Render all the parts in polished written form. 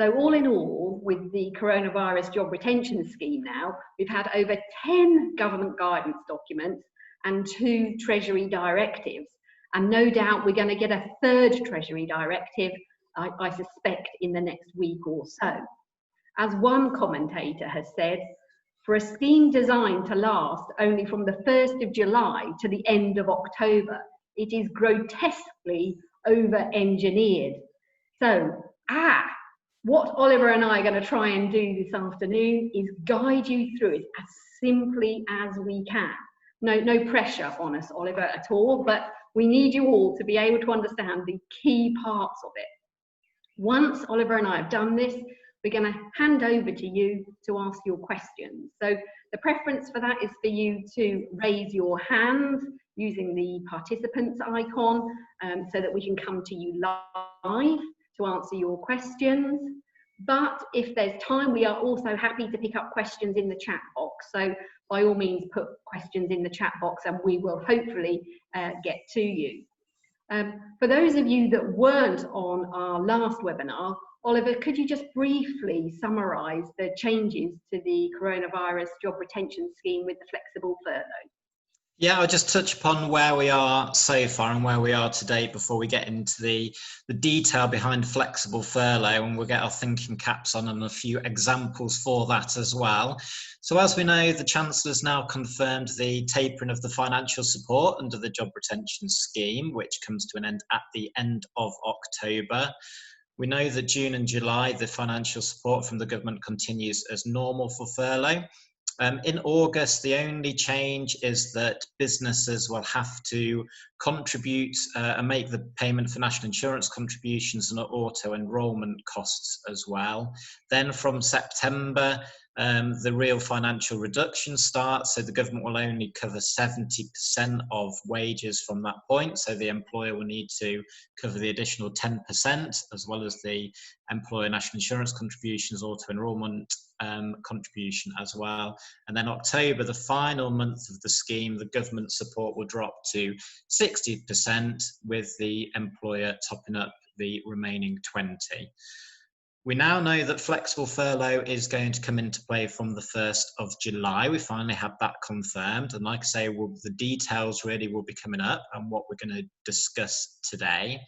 So all in all, with the coronavirus job retention scheme now, we've had over 10 government guidance documents and 2 Treasury directives. And no doubt we're going to get a 3rd Treasury directive, I suspect, in the next week or so. As one commentator has said, for a scheme designed to last only from the 1st of July to the end of October, it is grotesquely over-engineered. So, what Oliver and I are going to try and do this afternoon is guide you through it as simply as we can. No pressure on us, Oliver, at all, but we need you all to be able to understand the key parts of it. Once Oliver and I have done this, we're going to hand over to you to ask your questions. So the preference for that is for you to raise your hand using the participants icon so that we can come to you live to answer your questions. But if there's time, we are also happy to pick up questions in the chat box. So by all means, put questions in the chat box and we will hopefully get to you. For those of you that weren't on our last webinar, Oliver, could you just briefly summarise the changes to the coronavirus job retention scheme with the flexible furlough? Yeah, I'll just touch upon where we are so far and where we are today before we get into the detail behind flexible furlough, and we'll get our thinking caps on and a few examples for that as well. So as we know, the Chancellor's now confirmed the tapering of the financial support under the job retention scheme, which comes to an end at the end of October. We know that June and July, the financial support from the government continues as normal for furlough. In August, the only change is that businesses will have to contribute and make the payment for national insurance contributions and auto enrolment costs as well. Then from September, the real financial reduction starts, so the government will only cover 70% of wages from that point, so the employer will need to cover the additional 10% as well as the employer national insurance contributions, auto enrolment contribution as well. And then October, the final month of the scheme, the government support will drop to 60% with the employer topping up the remaining 20%. We now know that flexible furlough is going to come into play from the 1st of July. We finally have that confirmed. And like I say, the details really will be coming up and what we're going to discuss today.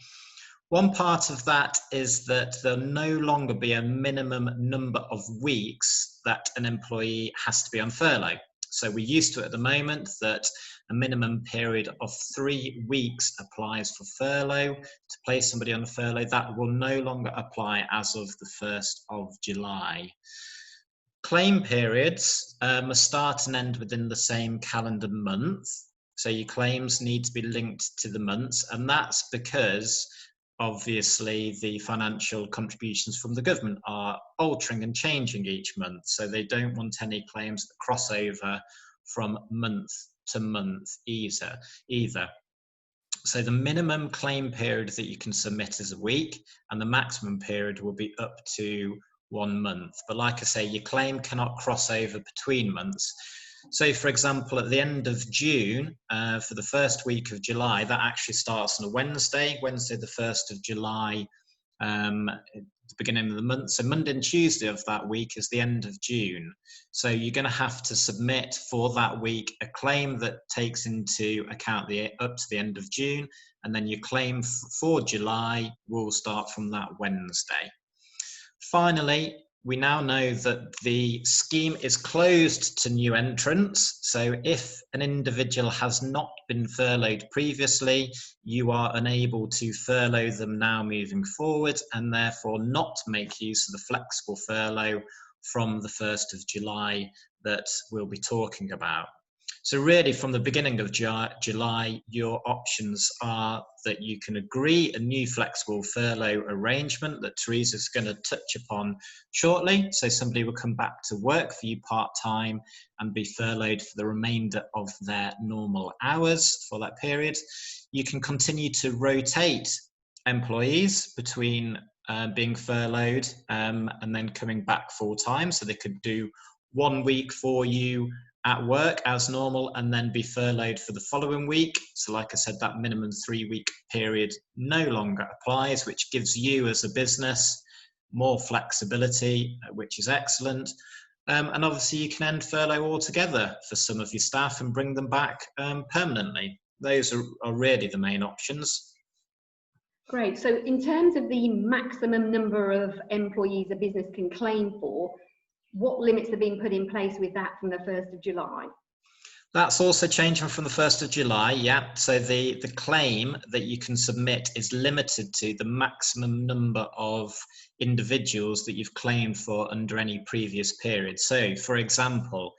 One part of that is that there'll no longer be a minimum number of weeks that an employee has to be on furlough. So we're used to it at the moment that a minimum period of 3 weeks applies for furlough. To place somebody on a furlough, that will no longer apply as of the 1st of July. Claim periods must start and end within the same calendar month. So your claims need to be linked to the months, and that's because obviously the financial contributions from the government are altering and changing each month, so they don't want any claims that cross over from month to month either. So the minimum claim period that you can submit is a week, and the maximum period will be up to 1 month. But like I say, your claim cannot cross over between months. So for example, at the end of June, for the first week of July, that actually starts on a Wednesday the 1st of July, the beginning of the month. So Monday and Tuesday of that week is the end of June. So you're going to have to submit for that week a claim that takes into account up to the end of June, and then your claim for July will start from that Wednesday. Finally, we now know that the scheme is closed to new entrants. So if an individual has not been furloughed previously, you are unable to furlough them now moving forward, and therefore not make use of the flexible furlough from the 1st of July that we'll be talking about. So really from the beginning of July, your options are that you can agree a new flexible furlough arrangement that Teresa is going to touch upon shortly. So somebody will come back to work for you part-time and be furloughed for the remainder of their normal hours for that period. You can continue to rotate employees between being furloughed and then coming back full-time. So they could do 1 week for you at work as normal and then be furloughed for the following week. So like I said, that minimum 3 week period no longer applies, which gives you as a business more flexibility, which is excellent. And obviously you can end furlough altogether for some of your staff and bring them back permanently. Those are really the main options. Great. So in terms of the maximum number of employees a business can claim for, what limits have been put in place with that from the 1st of July? That's also changing from the 1st of July, yeah. So the claim that you can submit is limited to the maximum number of individuals that you've claimed for under any previous period. So, for example,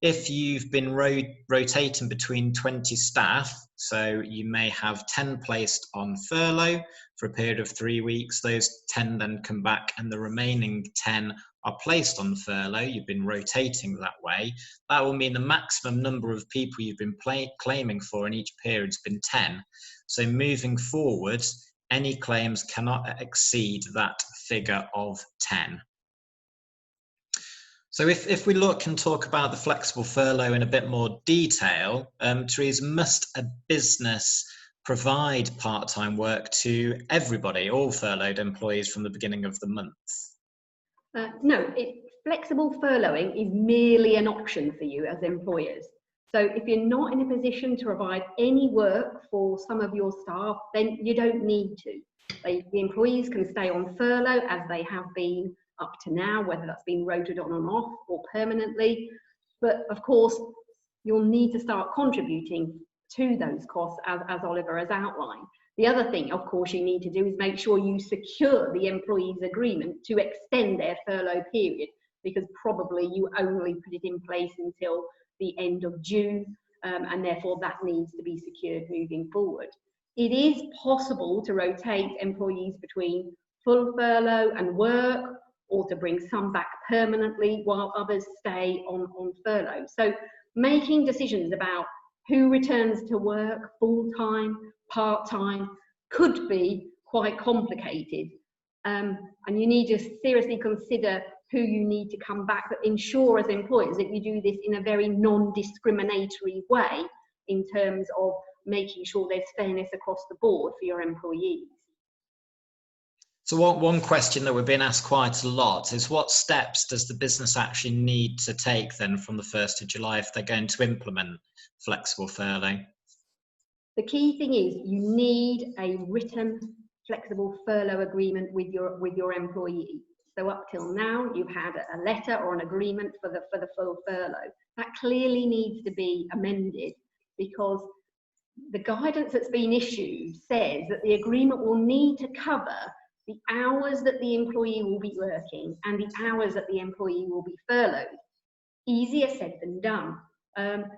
if you've been rotating between 20 staff, so you may have 10 placed on furlough for a period of 3 weeks, those 10 then come back and the remaining 10 are placed on furlough, you've been rotating that way, that will mean the maximum number of people you've been claiming for in each period has been 10. So moving forward, any claims cannot exceed that figure of 10. So if we look and talk about the flexible furlough in a bit more detail, Teresa, must a business provide part-time work to everybody, all furloughed employees from the beginning of the month? No, flexible furloughing is merely an option for you as employers. So if you're not in a position to provide any work for some of your staff, then you don't need to. The employees can stay on furlough as they have been up to now, whether that's been rotated on and off or permanently. But of course, you'll need to start contributing to those costs as Oliver has outlined. The other thing, of course, you need to do is make sure you secure the employee's agreement to extend their furlough period, because probably you only put it in place until the end of June, and therefore that needs to be secured moving forward. It is possible to rotate employees between full furlough and work, or to bring some back permanently while others stay on furlough. So making decisions about who returns to work full-time, part-time, could be quite complicated. And you need to seriously consider who you need to come back, but ensure as employers that you do this in a very non-discriminatory way in terms of making sure there's fairness across the board for your employees. So one question that we've been asked quite a lot is, what steps does the business actually need to take then from the 1st of July if they're going to implement flexible furlough? The key thing is you need a written flexible furlough agreement with your employee. So up till now, you've had a letter or an agreement for the full furlough. That clearly needs to be amended, because the guidance that's been issued says that the agreement will need to cover the hours that the employee will be working and the hours that the employee will be furloughed. Easier said than done,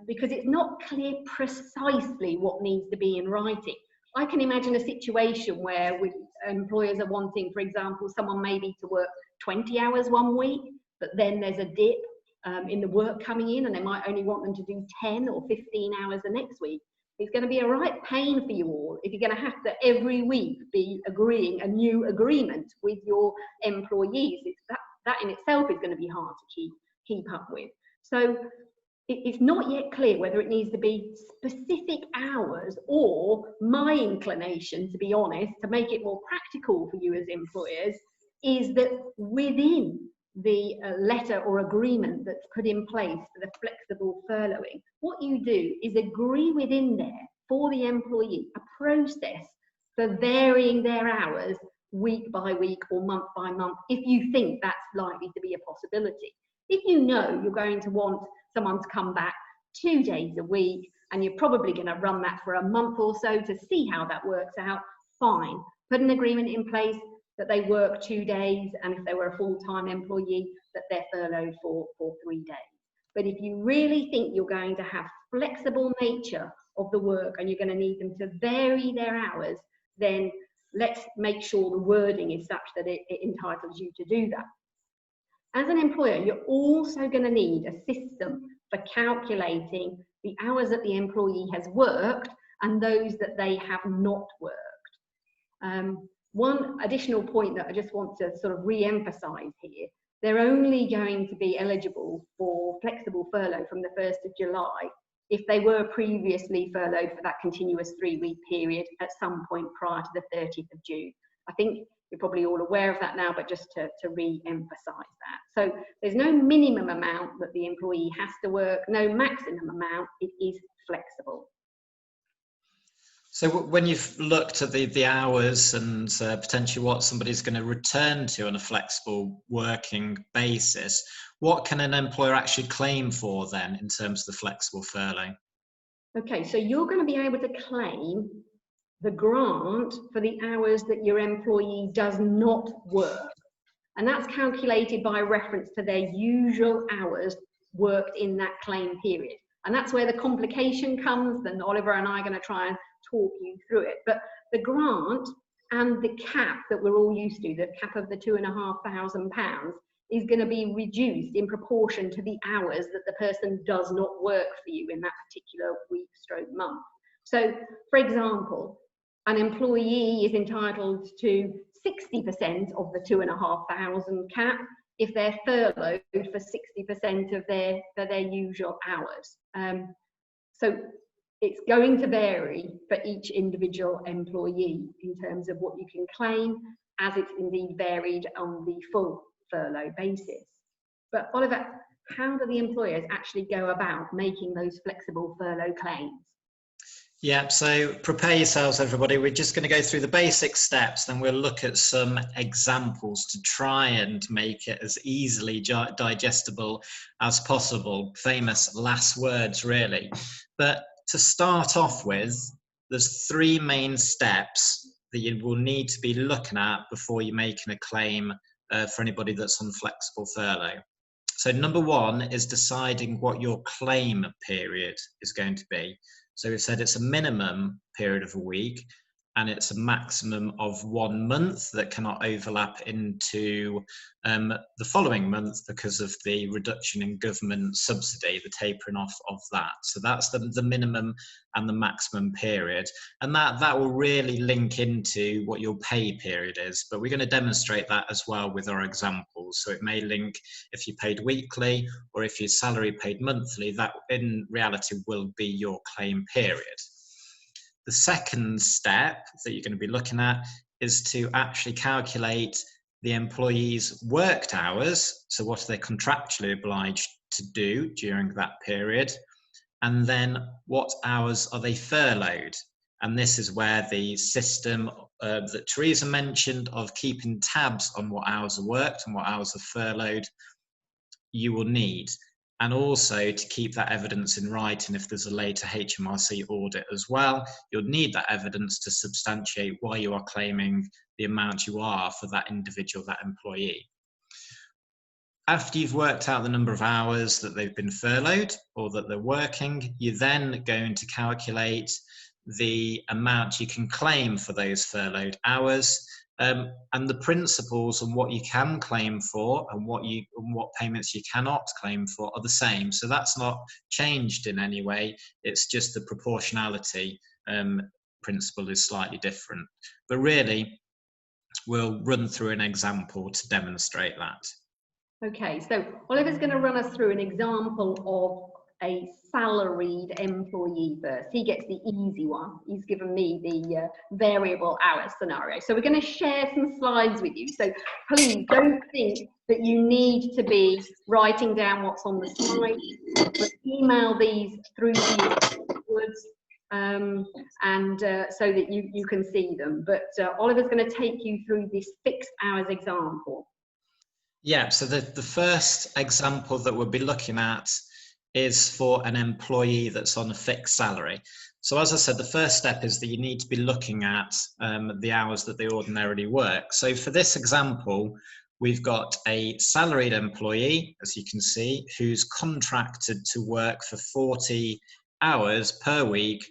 because it's not clear precisely what needs to be in writing. I can imagine a situation where employers are wanting, for example, someone maybe to work 20 hours one week, but then there's a dip in the work coming in and they might only want them to do 10 or 15 hours the next week. It's going to be a right pain for you all if you're going to have to every week be agreeing a new agreement with your employees. That in itself is going to be hard to keep up with. So it's not yet clear whether it needs to be specific hours, or my inclination, to be honest, to make it more practical for you as employers, is that within the letter or agreement that's put in place for the flexible furloughing, what you do is agree within there for the employee a process for varying their hours week by week or month by month, if you think that's likely to be a possibility. If you know you're going to want someone to come back 2 days a week and you're probably going to run that for a month or so to see how that works out, fine. Put an agreement in place that they work 2 days, and if they were a full-time employee, that they're furloughed for 3 days. But if you really think you're going to have flexible nature of the work and you're going to need them to vary their hours, then let's make sure the wording is such that it entitles you to do that. As an employer, you're also going to need a system for calculating the hours that the employee has worked and those that they have not worked. One additional point that I just want to sort of re-emphasize here, they're only going to be eligible for flexible furlough from the 1st of July if they were previously furloughed for that continuous 3-week period at some point prior to the 30th of June. I think you're probably all aware of that now, but just to re-emphasize that. So there's no minimum amount that the employee has to work, no maximum amount, it is flexible. So when you've looked at the hours and potentially what somebody's going to return to on a flexible working basis, what can an employer actually claim for then in terms of the flexible furlough? Okay, so you're going to be able to claim the grant for the hours that your employee does not work. And that's calculated by reference to their usual hours worked in that claim period. And that's where the complication comes. Then Oliver and I are going to try and talk you through it. But the grant and the cap that we're all used to, the cap of the £2,500, is going to be reduced in proportion to the hours that the person does not work for you in that particular week/month. So, for example, an employee is entitled to 60% of the £2,500 cap if they're furloughed for 60% of their usual hours. So it's going to vary for each individual employee in terms of what you can claim, as it's indeed varied on the full furlough basis. But Oliver, how do the employers actually go about making those flexible furlough claims? Yeah, so prepare yourselves, everybody. We're just going to go through the basic steps, then we'll look at some examples to try and make it as easily digestible as possible. Famous last words, really. But to start off with, there's three main steps that you will need to be looking at before you're making a claim for anybody that's on flexible furlough. So number one is deciding what your claim period is going to be. So we've said it's a minimum period of a week and it's a maximum of 1 month that cannot overlap into the following month because of the reduction in government subsidy, the tapering off of that. So that's the minimum and the maximum period. And that will really link into what your pay period is. But we're going to demonstrate that as well with our examples. So it may link if you paid weekly or if your salary paid monthly, that in reality will be your claim period. The second step that you're going to be looking at is to actually calculate the employee's worked hours. So what are they contractually obliged to do during that period? And then what hours are they furloughed? And this is where the system that Teresa mentioned of keeping tabs on what hours are worked and what hours are furloughed, you will need. And also to keep that evidence in writing if there's a later HMRC audit as well. You'll need that evidence to substantiate why you are claiming the amount you are for that individual, that employee. After you've worked out the number of hours that they've been furloughed or that they're working, you're then going to calculate the amount you can claim for those furloughed hours. And the principles on what you can claim for and what payments you cannot claim for are the same. So that's not changed in any way. It's just the proportionality principle is slightly different. But really, we'll run through an example to demonstrate that. Okay, so Oliver's going to run us through an example of a salaried employee first. He gets the easy one. He's given me the variable hours scenario. So we're going to share some slides with you. So please don't think that you need to be writing down what's on the slide, but email these through to you afterwards, so that you can see them. But Oliver's going to take you through this fixed hours example. Yeah, so the first example that we'll be looking at is for an employee that's on a fixed salary. So as I said, the first step is that you need to be looking at the hours that they ordinarily work. So for this example, we've got a salaried employee, as you can see, who's contracted to work for 40 hours per week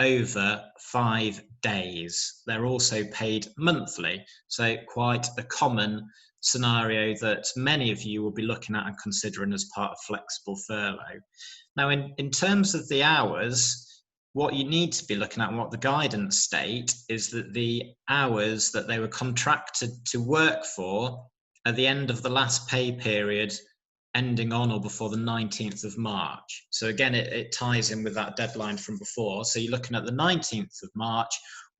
over 5 days. They're also paid monthly, so quite a common scenario that many of you will be looking at and considering as part of flexible furlough. Now, in terms of the hours, what you need to be looking at and what the guidance state is that the hours that they were contracted to work for at the end of the last pay period ending on or before the 19th of March. So again, it ties in with that deadline from before. So you're looking at the 19th of March,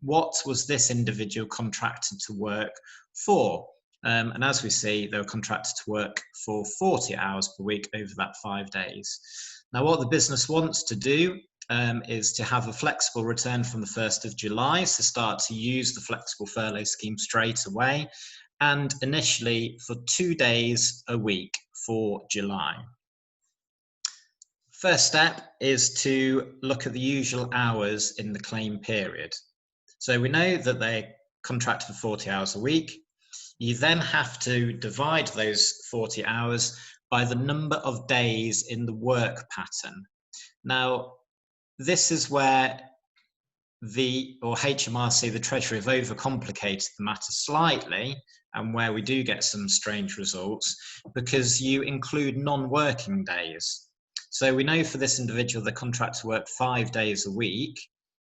what was this individual contracted to work for? And as we see, they were contracted to work for 40 hours per week over that 5 days. Now, what the business wants to do is to have a flexible return from the 1st of July, so start to use the flexible furlough scheme straight away, and initially for 2 days a week for July. First step is to look at the usual hours in the claim period. So we know that they contract for 40 hours a week. You then have to divide those 40 hours by the number of days in the work pattern. Now, this is where HMRC, the Treasury, have overcomplicated the matter slightly, and where we do get some strange results, because you include non-working days. So we know for this individual, the contract to work 5 days a week,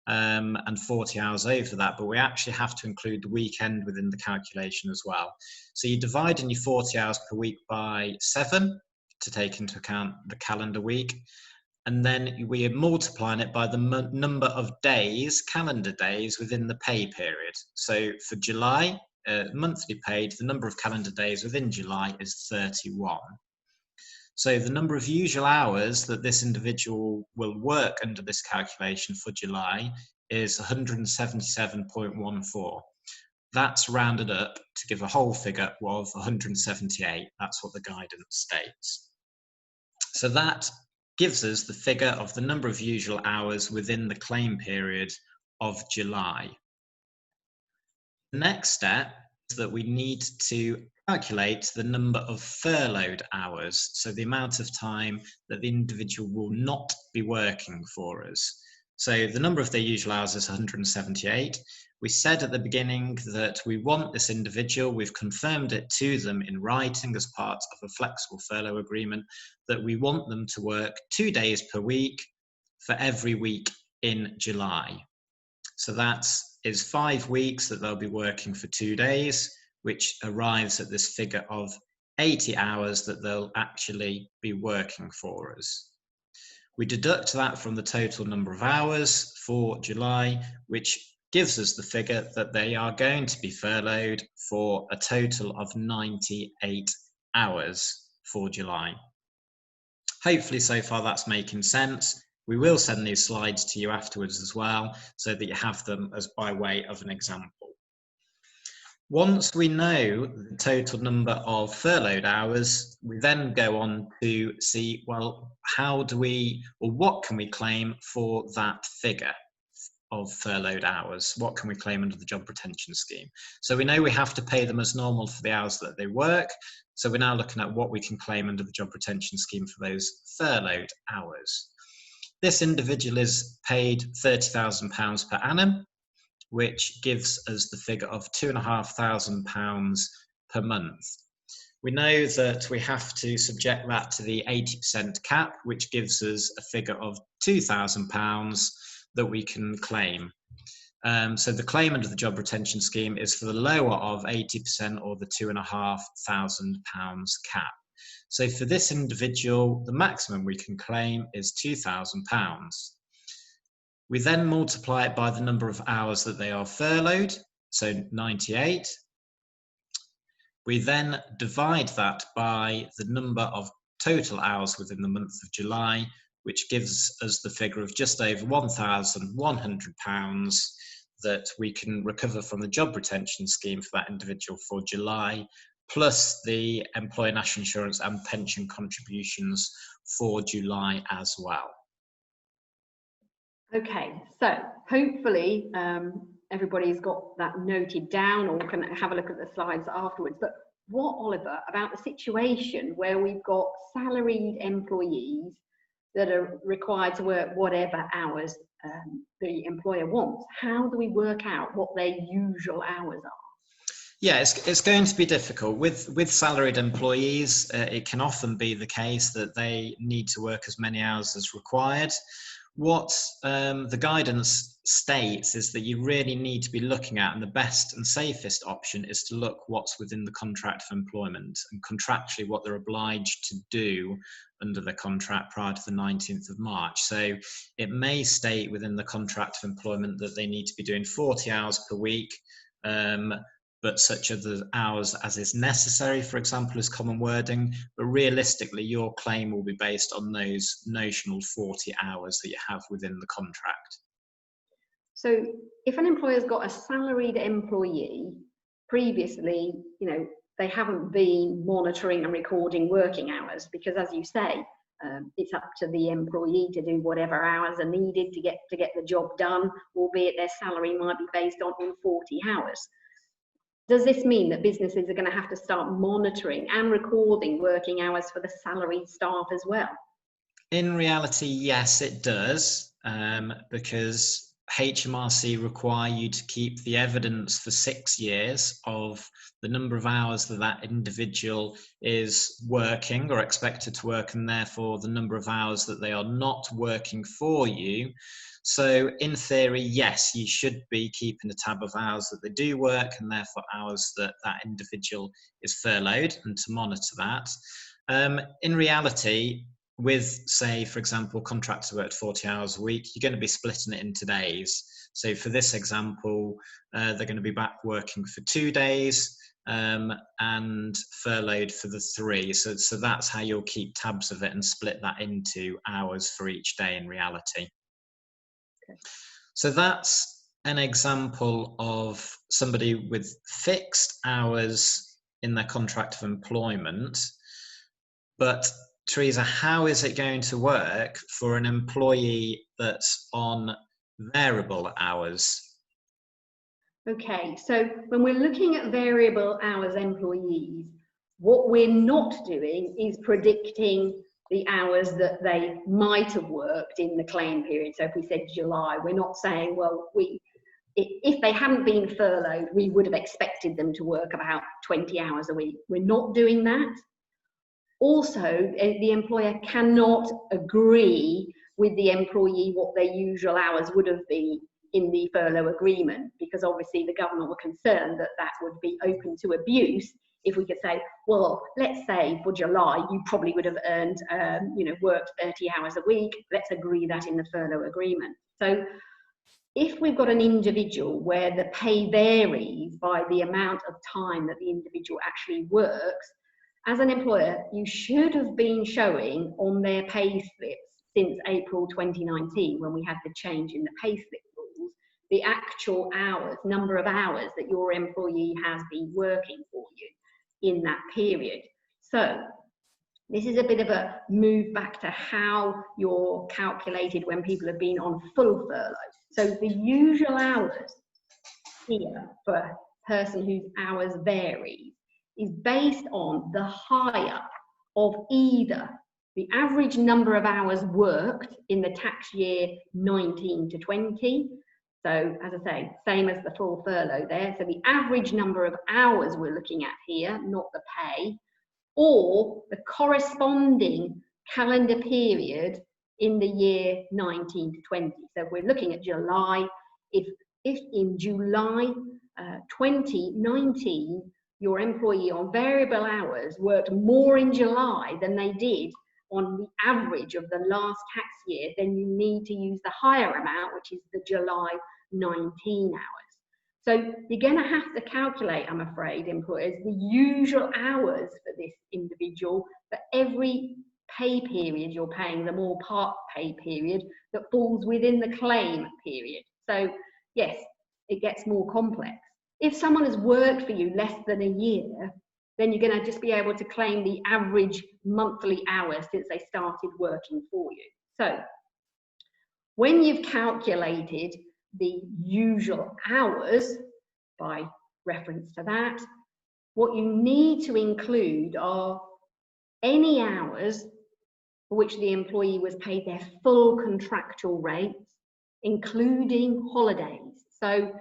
and 40 hours over that, but we actually have to include the weekend within the calculation as well. So you divide in your 40 hours per week by 7 to take into account the calendar week, and then we are multiplying it by the number of days, calendar days, within the pay period. So for July, monthly paid, the number of calendar days within July is 31. So the number of usual hours that this individual will work under this calculation for July is 177.14. That's rounded up to give a whole figure of 178. That's what the guidance states. So that gives us the figure of the number of usual hours within the claim period of July. The next step is that we need to calculate the number of furloughed hours, so the amount of time that the individual will not be working for us. So the number of their usual hours is 178. We said at the beginning that we want this individual, we've confirmed it to them in writing as part of a flexible furlough agreement, that we want them to work 2 days per week for every week in July. So that is 5 weeks that they'll be working for 2 days, which arrives at this figure of 80 hours that they'll actually be working for us. We deduct that from the total number of hours for July, which gives us the figure that they are going to be furloughed for a total of 98 hours for July. Hopefully so far that's making sense. We will send these slides to you afterwards as well, so that you have them as by way of an example. Once we know the total number of furloughed hours, we then go on to see, well, how do we, or what can we claim for that figure of furloughed hours? What can we claim under the job retention scheme? So we know we have to pay them as normal for the hours that they work. So we're now looking at what we can claim under the job retention scheme for those furloughed hours. This individual is paid £30,000 per annum, which gives us the figure of £2,500 per month. We know that we have to subject that to the 80% cap, which gives us a figure of £2,000 that we can claim. So the claim under the job retention scheme is for the lower of 80% or the £2,500 cap. So for this individual, the maximum we can claim is £2,000. We then multiply it by the number of hours that they are furloughed, so 98. We then divide that by the number of total hours within the month of July, which gives us the figure of just over £1,100 that we can recover from the job retention scheme for that individual for July, plus the employer national insurance and pension contributions for July as well. Okay, so hopefully everybody's got that noted down or can have a look at the slides afterwards. But what, Oliver, about the situation where we've got salaried employees that are required to work whatever hours the employer wants? How do we work out what their usual hours are? Yeah, it's going to be difficult. With salaried employees, it can often be the case that they need to work as many hours as required. what the guidance states is that you really need to be looking at, and the best and safest option is to look what's within the contract of employment and contractually what they're obliged to do under the contract prior to the 19th of March. So it may state within the contract of employment that they need to be doing 40 hours per week, but such are the hours as is necessary, for example, is common wording. But realistically, your claim will be based on those notional 40 hours that you have within the contract. So if an employer's got a salaried employee, previously, you know, they haven't been monitoring and recording working hours, because as you say, it's up to the employee to do whatever hours are needed to get the job done, albeit their salary might be based on 40 hours. Does this mean that businesses are going to have to start monitoring and recording working hours for the salaried staff as well? In reality, yes, it does, because HMRC require you to keep the evidence for 6 years of the number of hours that that individual is working or expected to work, and therefore the number of hours that they are not working for you. So in theory, yes, you should be keeping a tab of hours that they do work, and therefore hours that that individual is furloughed, and to monitor that. In reality, with, say, for example, contractors who work 40 hours a week, you're going to be splitting it into days. So for this example, they're going to be back working for 2 days and furloughed for the 3. So that's how you'll keep tabs of it and split that into hours for each day in reality. Okay. So that's an example of somebody with fixed hours in their contract of employment. But Teresa, how is it going to work for an employee that's on variable hours? Okay, so when we're looking at variable hours employees, what we're not doing is predicting the hours that they might have worked in the claim period. So if we said July, we're not saying, well, if they hadn't been furloughed, we would have expected them to work about 20 hours a week. We're not doing that. Also, the employer cannot agree with the employee what their usual hours would have been in the furlough agreement, because obviously the government were concerned that that would be open to abuse if we could say, well, let's say for July, you probably would have earned, worked 30 hours a week. Let's agree that in the furlough agreement. So if we've got an individual where the pay varies by the amount of time that the individual actually works, as an employer, you should have been showing on their pay slips since April 2019, when we had the change in the pay slip rules, the actual hours, number of hours that your employee has been working for you in that period. So this is a bit of a move back to how you're calculated when people have been on full furlough. So the usual hours here for a person whose hours vary is based on the higher of either the average number of hours worked in the tax year 19 to 20. So as I say, same as the full furlough there. So the average number of hours we're looking at here, not the pay, or the corresponding calendar period in the year 19 to 20. So if we're looking at July, if in July 2019, your employee on variable hours worked more in July than they did on the average of the last tax year, then you need to use the higher amount, which is the July 19 hours. So you're going to have to calculate, I'm afraid, employers, the usual hours for this individual for every pay period you're paying them, or part pay period that falls within the claim period. So yes, it gets more complex. If someone has worked for you less than a year, then you're going to just be able to claim the average monthly hours since they started working for you. So when you've calculated the usual hours by reference to that, what you need to include are any hours for which the employee was paid their full contractual rates, including holidays. So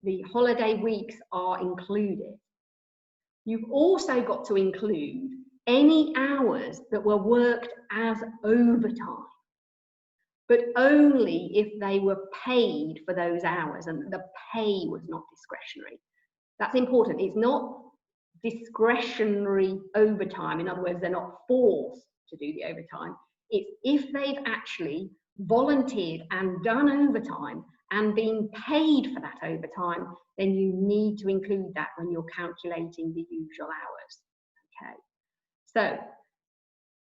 the holiday weeks are included. You've also got to include any hours that were worked as overtime. but only if they were paid for those hours and the pay was not discretionary. That's important. It's not discretionary overtime. In other words, they're not forced to do the overtime. It's if they've actually volunteered and done overtime and been paid for that overtime, then you need to include that when you're calculating the usual hours. Okay, so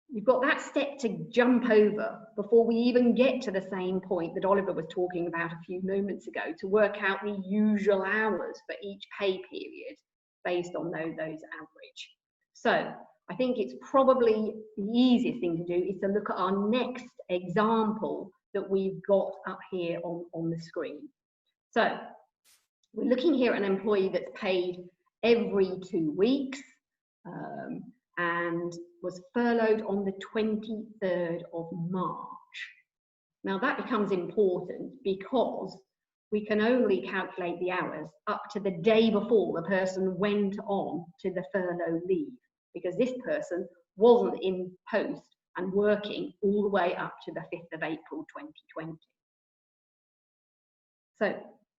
you've got that step to jump over before we even get to the same point that Oliver was talking about a few moments ago, to work out the usual hours for each pay period based on those average. So I think it's probably the easiest thing to do is to look at our next example that we've got up here on the screen. So we're looking here at an employee that's paid every 2 weeks and was furloughed on the 23rd of March. Now that becomes important because we can only calculate the hours up to the day before the person went on to the furlough leave, because this person wasn't in post and working all the way up to the 5th of April 2020. So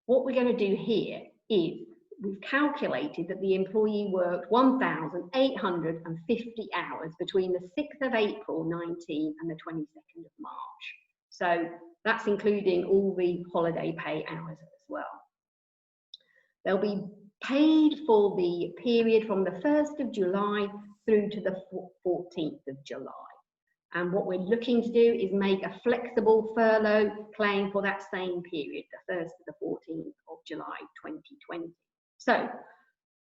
what we're going to do here is we've calculated that the employee worked 1,850 hours between the 6th of April 19 and the 22nd of March. So that's including all the holiday pay hours as well. They'll be paid for the period from the 1st of July through to the 14th of July. And what we're looking to do is make a flexible furlough claim for that same period, the 1st to the 14th of July 2020. So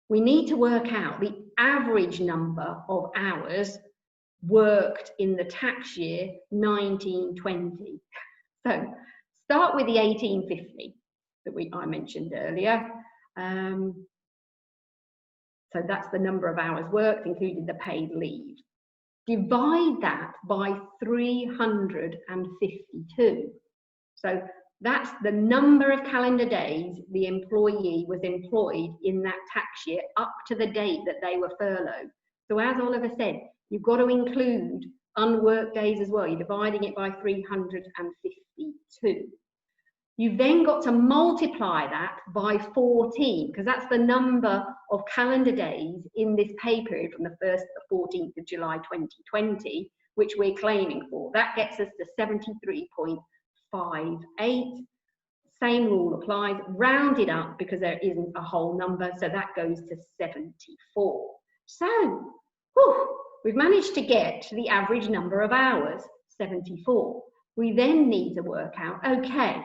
we need to work out the average number of hours worked in the tax year 1920. So start with the 1850 that I mentioned earlier. So that's the number of hours worked, including the paid leave. Divide that by 352. So that's the number of calendar days the employee was employed in that tax year up to the date that they were furloughed. So as Oliver said, you've got to include unworked days as well. You're dividing it by 352. You've then got to multiply that by 14, because that's the number of calendar days in this pay period from the 1st to the 14th of July 2020, which we're claiming for. That gets us to 73.58. Same rule applies, round it up because there isn't a whole number, so that goes to 74. So, we've managed to get to the average number of hours, 74. We then need to work out, okay,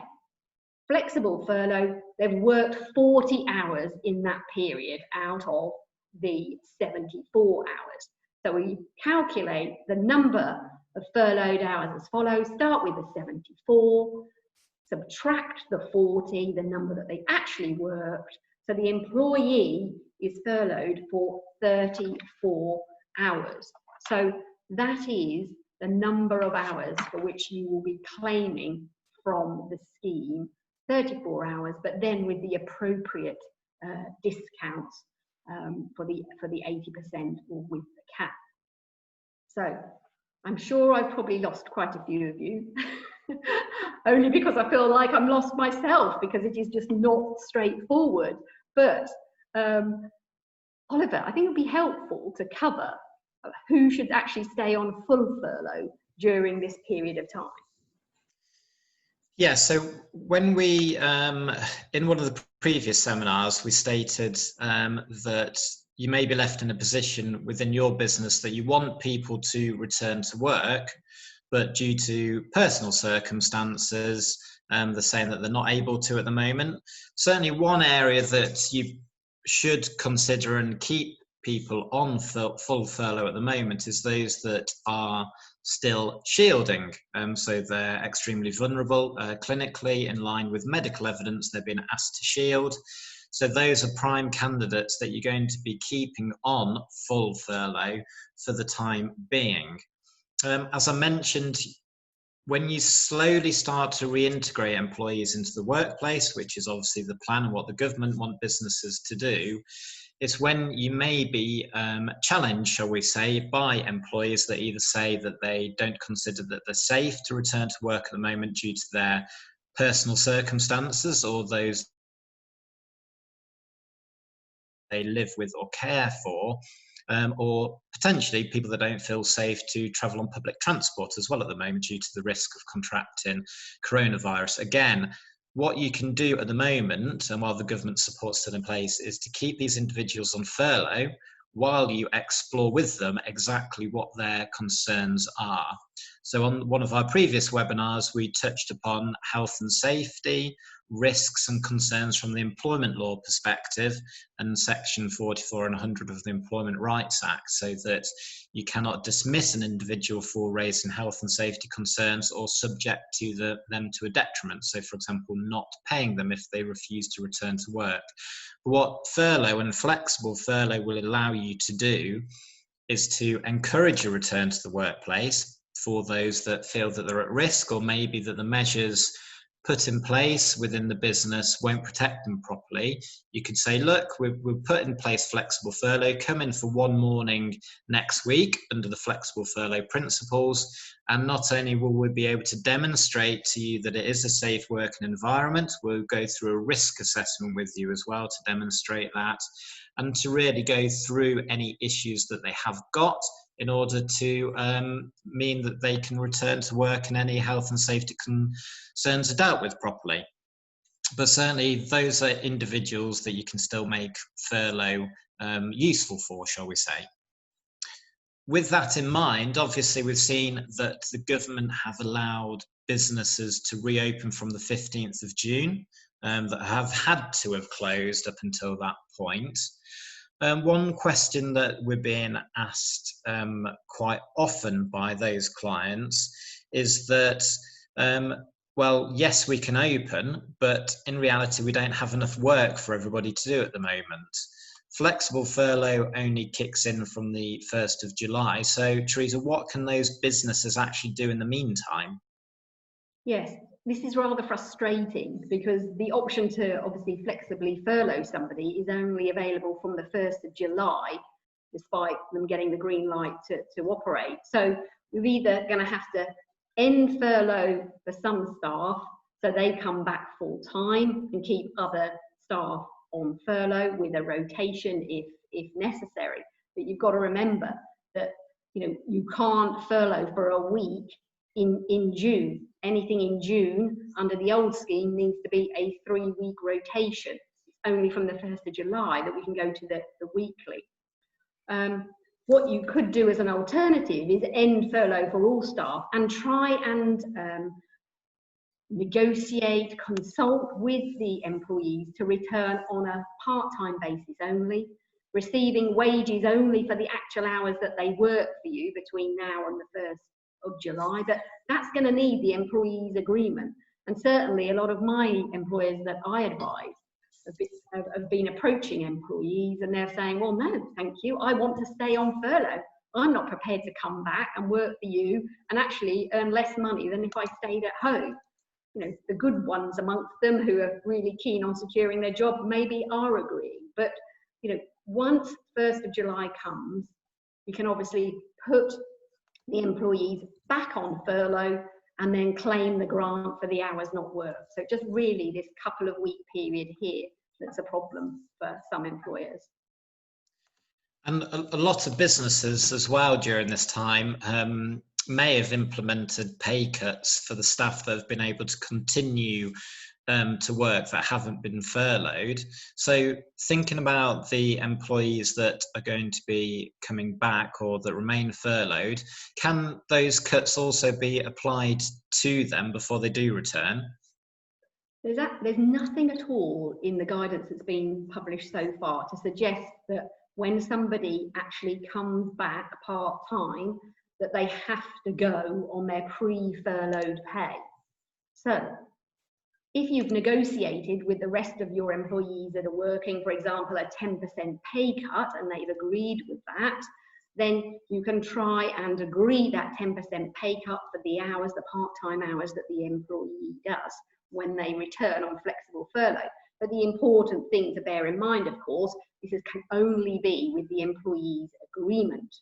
flexible furlough, they've worked 40 hours in that period out of the 74 hours. So we calculate the number of furloughed hours as follows. Start with the 74, subtract the 40, the number that they actually worked. So the employee is furloughed for 34 hours. So that is the number of hours for which you will be claiming from the scheme, 34 hours, but then with the appropriate discounts for the 80% or with the cap. So I'm sure I've probably lost quite a few of you, only because I feel like I'm lost myself, because it is just not straightforward. But Oliver, I think it would be helpful to cover who should actually stay on full furlough during this period of time. Yeah, so when we, in one of the previous seminars, we stated that you may be left in a position within your business that you want people to return to work, but due to personal circumstances, they're saying that they're not able to at the moment. Certainly one area that you should consider and keep people on full furlough at the moment is those that are still shielding. So they're extremely vulnerable clinically, in line with medical evidence, they've been asked to shield. So those are prime candidates that you're going to be keeping on full furlough for the time being. As I mentioned, when you slowly start to reintegrate employees into the workplace, which is obviously the plan and what the government want businesses to do, It's when you may be challenged, shall we say, by employers that either say that they don't consider that they're safe to return to work at the moment due to their personal circumstances or those they live with or care for, or potentially people that don't feel safe to travel on public transport as well at the moment due to the risk of contracting coronavirus. Again, what you can do at the moment, and while the government support's still in place, is to keep these individuals on furlough while you explore with them exactly what their concerns are. So on one of our previous webinars, we touched upon health and safety, risks and concerns from the employment law perspective, and section 44 and 100 of the Employment Rights Act, so that you cannot dismiss an individual for raising health and safety concerns or subject them to a detriment. So for example, not paying them if they refuse to return to work. What furlough and flexible furlough will allow you to do is to encourage a return to the workplace for those that feel that they're at risk, or maybe that the measures put in place within the business won't protect them properly. You could say, look, we've put in place flexible furlough, come in for one morning next week under the flexible furlough principles, and not only will we be able to demonstrate to you that it is a safe working environment, we'll go through a risk assessment with you as well to demonstrate that, and to really go through any issues that they have got in order to mean that they can return to work and any health and safety concerns are dealt with properly. But certainly those are individuals that you can still make furlough useful for, shall we say. With that in mind, obviously we've seen that the government have allowed businesses to reopen from the 15th of June that have had to have closed up until that point. One question that we're being asked quite often by those clients is that, well, yes, we can open, but in reality, we don't have enough work for everybody to do at the moment. Flexible furlough only kicks in from the 1st of July. So, Teresa, what can those businesses actually do in the meantime? Yes, this is rather frustrating because the option to obviously flexibly furlough somebody is only available from the 1st of July, despite them getting the green light to operate. So we're either going to have to end furlough for some staff so they come back full time and keep other staff on furlough with a rotation if necessary. But you've got to remember that you can't furlough for a week in June. Anything in June under the old scheme needs to be a 3-week rotation. It's only from the 1st of July that we can go to the weekly. What you could do as an alternative is end furlough for all staff and try and negotiate, consult with the employees to return on a part-time basis only, receiving wages only for the actual hours that they work for you between now and the 1st of July. But that's going to need the employees' agreement. And certainly a lot of my employers that I advise have been approaching employees and they're saying, well, no, thank you. I want to stay on furlough. I'm not prepared to come back and work for you and actually earn less money than if I stayed at home. The good ones amongst them who are really keen on securing their job maybe are agreeing. But, once 1st of July comes, we can obviously put the employees back on furlough and then claim the grant for the hours not worked. So just really this couple of week period here that's a problem for some employers. And a lot of businesses as well during this time may have implemented pay cuts for the staff that have been able to continue to work that haven't been furloughed. So thinking about the employees that are going to be coming back or that remain furloughed, can those cuts also be applied to them before they do return? There's nothing at all in the guidance that's been published so far to suggest that when somebody actually comes back part-time, that they have to go on their pre-furloughed pay. So if you've negotiated with the rest of your employees that are working, for example, a 10% pay cut, and they've agreed with that, then you can try and agree that 10% pay cut for the hours, the part-time hours that the employee does when they return on flexible furlough. But the important thing to bear in mind, of course, is this can only be with the employee's agreement.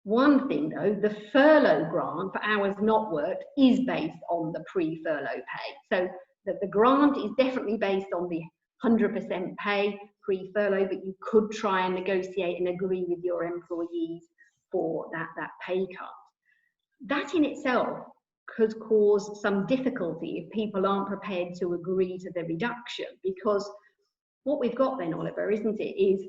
One thing though, the furlough grant for hours not worked is based on the pre-furlough pay. So that the grant is definitely based on the 100% pay pre-furlough, but you could try and negotiate and agree with your employees for that pay cut. That in itself could cause some difficulty if people aren't prepared to agree to the reduction, because what we've got then, Oliver, isn't it, is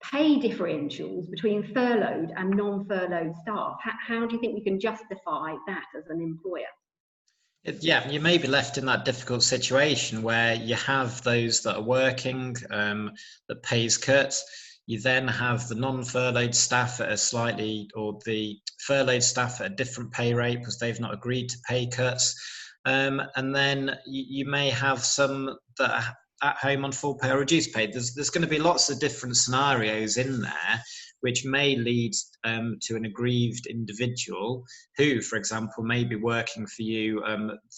pay differentials between furloughed and non-furloughed staff. How do you think we can justify that as an employer? Yeah, you may be left in that difficult situation where you have those that are working, that pays cuts. You then have the non-furloughed staff at a slightly, or the furloughed staff at a different pay rate because they've not agreed to pay cuts. And then you may have some that are at home on full pay or reduced pay. There's going to be lots of different scenarios in there, which may lead to an aggrieved individual who, for example, may be working for you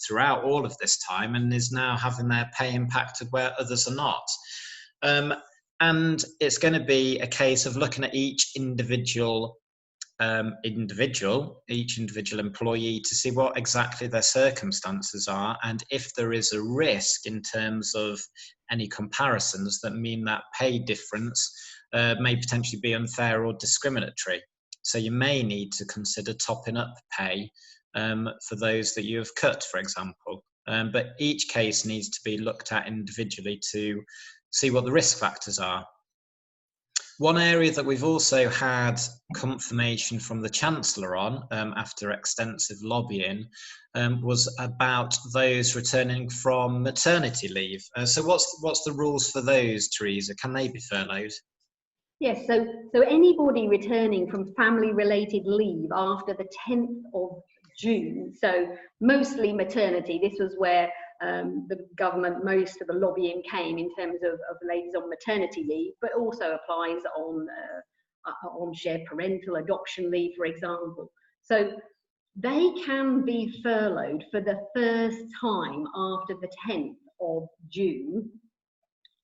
throughout all of this time and is now having their pay impacted where others are not. And it's going to be a case of looking at each individual employee to see what exactly their circumstances are, and if there is a risk in terms of any comparisons that mean that pay difference may potentially be unfair or discriminatory. So you may need to consider topping up pay for those that you have cut, for example. But each case needs to be looked at individually to see what the risk factors are. One area that we've also had confirmation from the Chancellor on after extensive lobbying was about those returning from maternity leave. So what's the rules for those, Teresa? Can they be furloughed? Yes, so anybody returning from family-related leave after the 10th of June, so mostly maternity, this was where the government, most of the lobbying came in terms of ladies on maternity leave, but also applies on shared parental adoption leave, for example. So they can be furloughed for the first time after the 10th of June,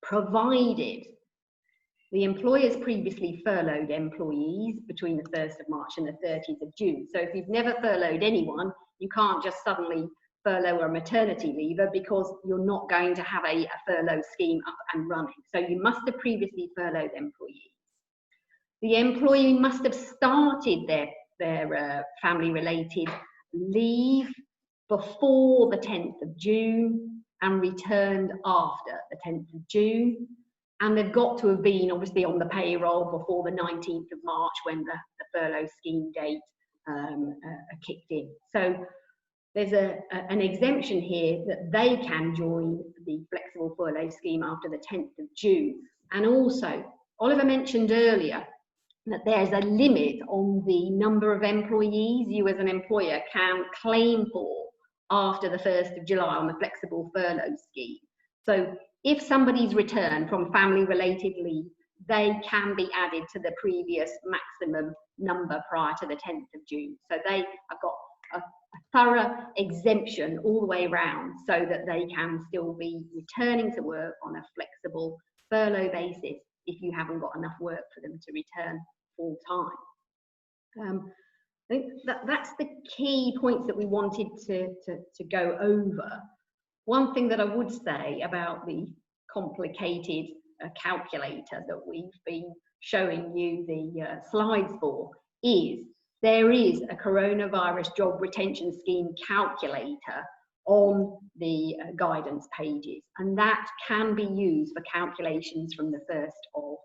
provided the employers previously furloughed employees between the 1st of March and the 30th of June. So if you've never furloughed anyone, you can't just suddenly furlough a maternity leaver because you're not going to have a furlough scheme up and running. So you must have previously furloughed employees. The employee must have started their family-related leave before the 10th of June and returned after the 10th of June. And they've got to have been obviously on the payroll before the 19th of March when the furlough scheme date kicked in. So there's an exemption here that they can join the flexible furlough scheme after the 10th of June. And also, Oliver mentioned earlier that there's a limit on the number of employees you as an employer can claim for after the 1st of July on the flexible furlough scheme. So if somebody's returned from family-related leave, they can be added to the previous maximum number prior to the 10th of June. So they have got a thorough exemption all the way around so that they can still be returning to work on a flexible furlough basis if you haven't got enough work for them to return full time. I think that's the key points that we wanted to go over. One thing that I would say about the complicated calculator that we've been showing you the slides for is there is a coronavirus job retention scheme calculator on the guidance pages, and that can be used for calculations from the 1st of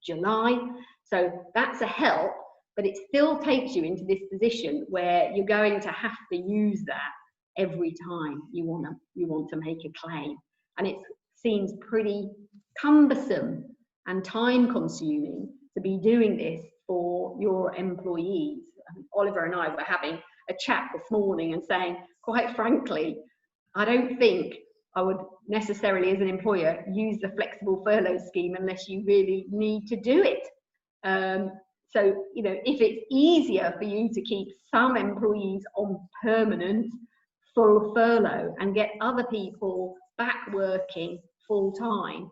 July. So that's a help, but it still takes you into this position where you're going to have to use that every time you want to make a claim, and it seems pretty cumbersome and time consuming to be doing this for your employees. Oliver and I were having a chat this morning and saying, quite frankly, I don't think I would necessarily as an employer use the flexible furlough scheme unless you really need to do it. So, you know, if it's easier for you to keep some employees on permanent full furlough and get other people back working full time,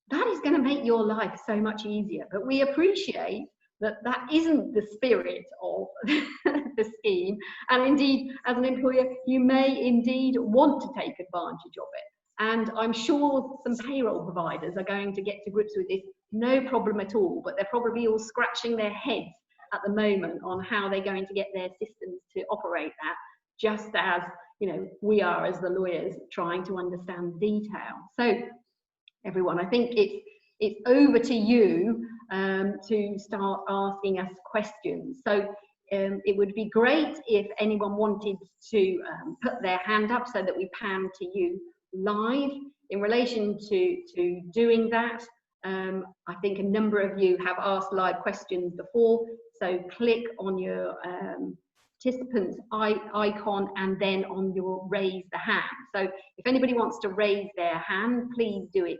that is going to make your life so much easier. But we appreciate that that isn't the spirit of the scheme. And indeed, as an employer, you may indeed want to take advantage of it. And I'm sure some payroll providers are going to get to grips with this, no problem at all, but they're probably all scratching their heads at the moment on how they're going to get their systems to operate that, just as, you know, we are as the lawyers trying to understand detail. So everyone, I think it's over to you to start asking us questions. So it would be great if anyone wanted to put their hand up so that we pan to you live. In relation to doing that, I think a number of you have asked live questions before, so click on your participants icon and then on your raise the hand. So if anybody wants to raise their hand, please do it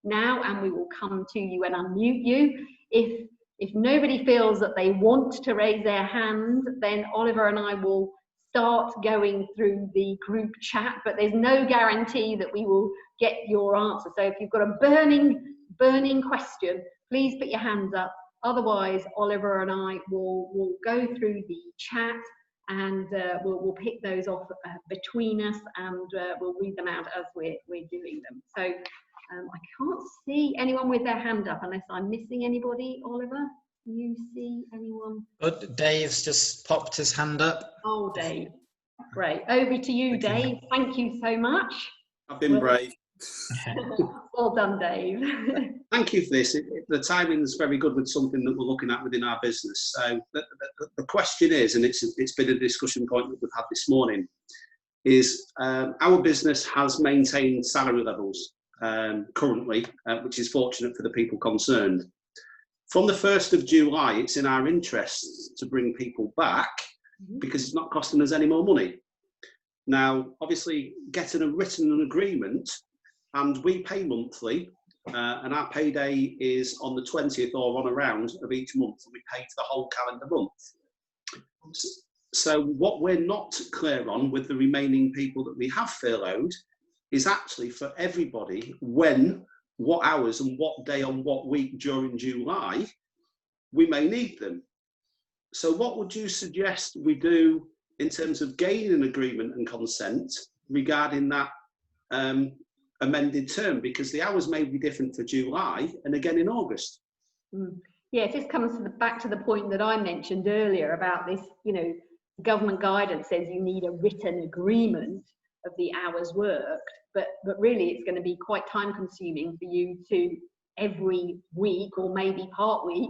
now, and we will come to you and unmute you. If nobody feels that they want to raise their hand, then Oliver and I will start going through the group chat, but there's no guarantee that we will get your answer. So if you've got a burning question, please put your hands up. Otherwise, Oliver and I will go through the chat, and we'll pick those off between us, and we'll read them out as we're doing them. So I can't see anyone with their hand up unless I'm missing anybody. Oliver, do you see anyone? Good. Dave's just popped his hand up. Oh, Dave. Great. Over to you, Dave. Thank you so much. I've been brave. Well done, Dave. Thank you for this. The timing is very good with something that we're looking at within our business. So the question is, and it's been a discussion point that we've had this morning, is our business has maintained salary levels currently, which is fortunate for the people concerned. From the 1st of July, it's in our interests to bring people back because it's not costing us any more money. Now, obviously, getting a written agreement, and we pay monthly, and our payday is on the 20th or on around of each month, and we pay for the whole calendar month. So what we're not clear on with the remaining people that we have furloughed is actually for everybody when, what hours and what day on what week during July we may need them. So what would you suggest we do in terms of gaining agreement and consent regarding that amended term? Because the hours may be different for July and again in August. Yeah, this comes back to the point that I mentioned earlier about this, you know, government guidance says you need a written agreement of the hours worked, but really it's going to be quite time consuming for you to every week or maybe part week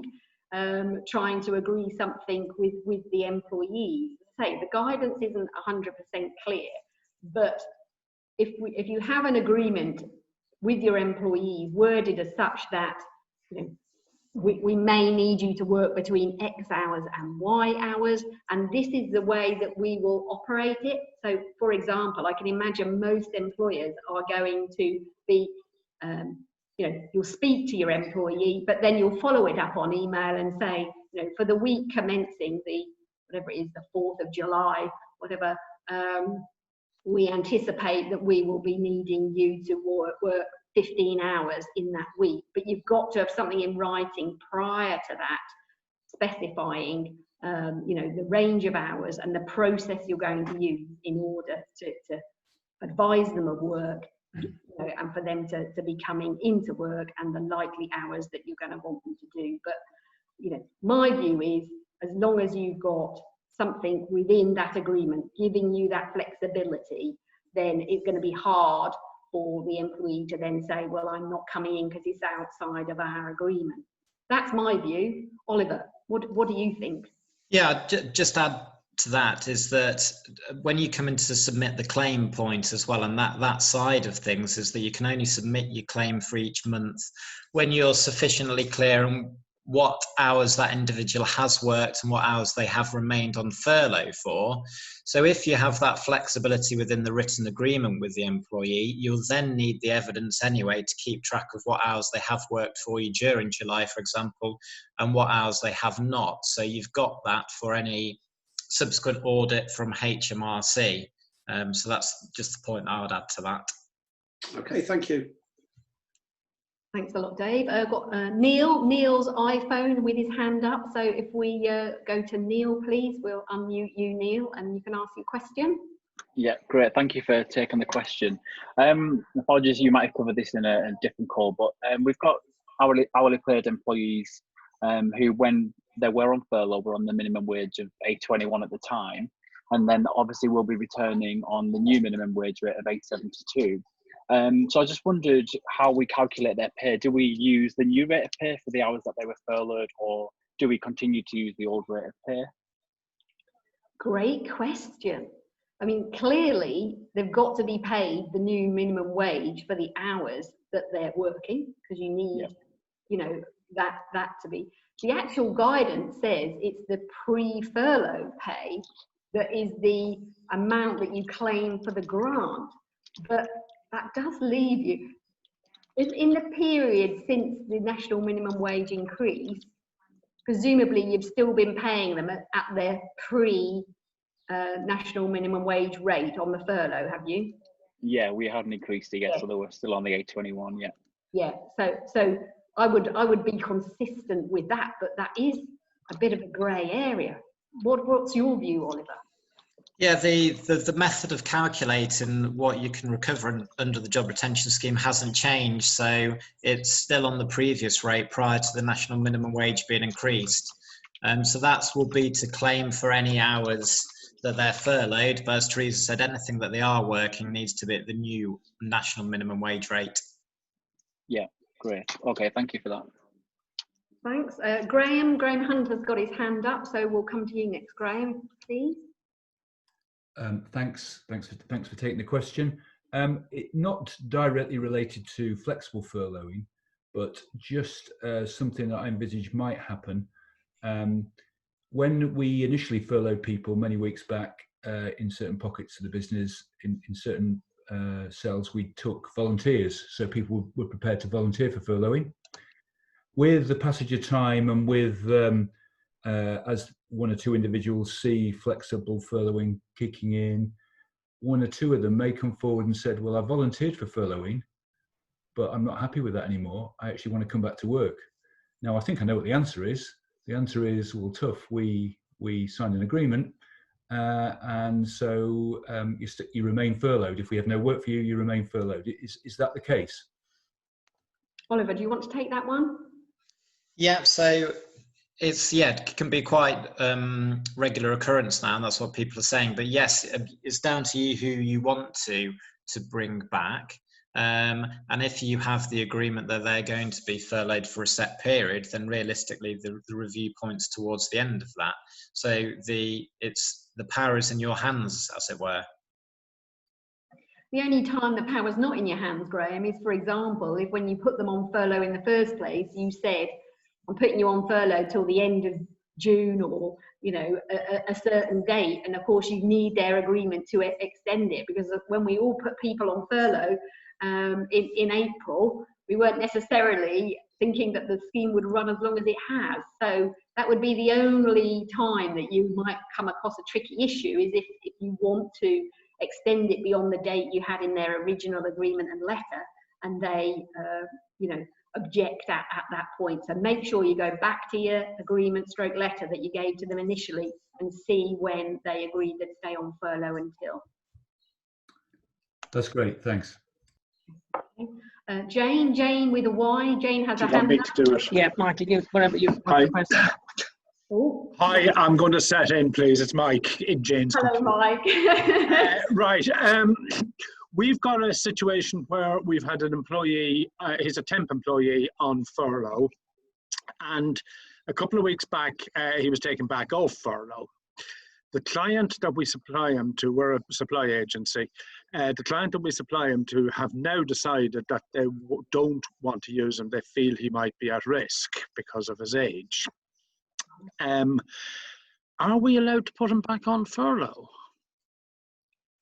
trying to agree something with the employees. Say the guidance isn't 100% clear, but if you have an agreement with your employees worded as such that, you know, we may need you to work between X hours and Y hours, and this is the way that we will operate it. So, for example, I can imagine most employers are going to be, you know, you'll speak to your employee, but then you'll follow it up on email and say, you know, for the week commencing the, whatever it is, the 4th of July, whatever, we anticipate that we will be needing you to work 15 hours in that week, but you've got to have something in writing prior to that specifying you know, the range of hours and the process you're going to use in order to advise them of work, you know, and for them to be coming into work and the likely hours that you're going to want them to do. But, you know, my view is as long as you've got something within that agreement giving you that flexibility, then it's going to be hard for the employee to then say, well, I'm not coming in because it's outside of our agreement. That's my view. Oliver, what do you think? Yeah, just add to that is that when you come in to submit the claim point as well, and that side of things is that you can only submit your claim for each month when you're sufficiently clear on what hours that individual has worked and what hours they have remained on furlough for. So if you have that flexibility within the written agreement with the employee, you'll then need the evidence anyway to keep track of what hours they have worked for you during July, for example, and what hours they have not. So you've got that for any subsequent audit from HMRC. So that's just the point I would add to that. Okay, thank you. Thanks a lot, Dave. I've got Neil's iPhone with his hand up. So if we go to Neil, please, we'll unmute you, Neil, and you can ask your question. Yeah, great. Thank you for taking the question. Apologies, you might have covered this in a different call, but we've got hourly paid employees who, when they were on furlough, were on the minimum wage of $8.21 at the time, and then obviously we'll be returning on the new minimum wage rate of $8.72. So I just wondered how we calculate their pay. Do we use the new rate of pay for the hours that they were furloughed, or do we continue to use the old rate of pay? Great question. I mean, clearly they've got to be paid the new minimum wage for the hours that they're working, because you need, you know, that to be. The actual guidance says it's the pre-furlough pay that is the amount that you claim for the grant, but that does leave you in the period since the national minimum wage increase. Presumably, you've still been paying them at their national minimum wage rate on the furlough, have you? Yeah, we hadn't increased it yet, so they were still on the 8.21. Yeah. Yeah. So I would be consistent with that, but that is a bit of a grey area. What's your view, Oliver? Yeah, the method of calculating what you can recover under the job retention scheme hasn't changed, so it's still on the previous rate prior to the national minimum wage being increased. So that will be to claim for any hours that they're furloughed, but as Teresa said, anything that they are working needs to be at the new national minimum wage rate. Yeah, great. Okay, thank you for that. Thanks. Graham Hunter's got his hand up, so we'll come to you next, Graham, please. Thanks for taking the question. Not directly related to flexible furloughing, but just something that I envisage might happen. When we initially furloughed people many weeks back in certain pockets of the business, in certain cells, we took volunteers. So people were prepared to volunteer for furloughing. With the passage of time and with as one or two individuals see flexible furloughing kicking in, one or two of them may come forward and said, well, I volunteered for furloughing, but I'm not happy with that anymore. I actually want to come back to work. Now, I think I know what the answer is. The answer is, well, tough. We signed an agreement, and so you remain furloughed. If we have no work for you, you remain furloughed. Is that the case? Oliver, do you want to take that one? Yeah, so it can be quite regular occurrence now, and that's what people are saying. But yes, it's down to you who you want to bring back. And if you have the agreement that they're going to be furloughed for a set period, then realistically the review points towards the end of that. So the power is in your hands, as it were. The only time the power's not in your hands, Graham, is, for example, if when you put them on furlough in the first place, you said, I'm putting you on furlough till the end of June, or, you know, a certain date. And of course you need their agreement to extend it, because when we all put people on furlough in April, we weren't necessarily thinking that the scheme would run as long as it has. So that would be the only time that you might come across a tricky issue, is if you want to extend it beyond the date you had in their original agreement and letter, and they, you know, object at that point. So make sure you go back to your agreement / letter that you gave to them initially and see when they agreed to stay on furlough until. That's great, thanks. Jane with a Y. Jane has a hand up. Do you want me to do it? Yeah, Mike, whatever you request. Oh. Hi, I'm going to set in, please. It's Mike in Jane's. Hello, Mike. Right. We've got a situation where we've had an employee, he's a temp employee on furlough, and a couple of weeks back, he was taken back off furlough. The client that we supply him to, we're a supply agency, the client that we supply him to have now decided that they don't want to use him. They feel he might be at risk because of his age. Are we allowed to put him back on furlough?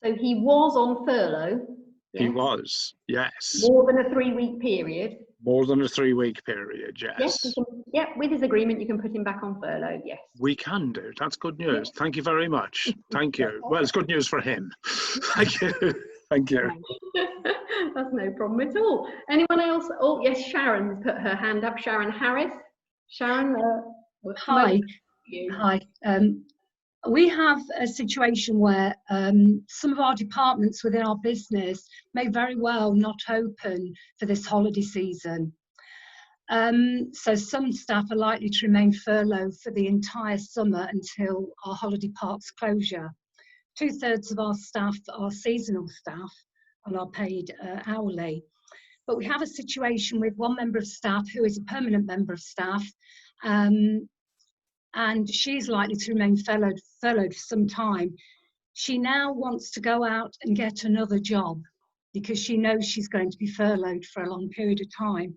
So he was on furlough. Yes. He was, yes. More than a 3-week period. More than a 3-week period, yes. Yes, yeah, with his agreement, you can put him back on furlough, yes. We can do. That's good news. Thank you very much. Thank you. Well, it's good news for him. Thank you. Thank you. That's no problem at all. Anyone else? Oh, yes, Sharon's put her hand up. Sharon Harris. Sharon, Hi. Hi. We have a situation where some of our departments within our business may very well not open for this holiday season. So some staff are likely to remain furloughed for the entire summer until our holiday parks closure. 2/3 of our staff are seasonal staff and are paid hourly. But we have a situation with one member of staff who is a permanent member of staff, and she's likely to remain furloughed for some time. She now wants to go out and get another job because she knows she's going to be furloughed for a long period of time.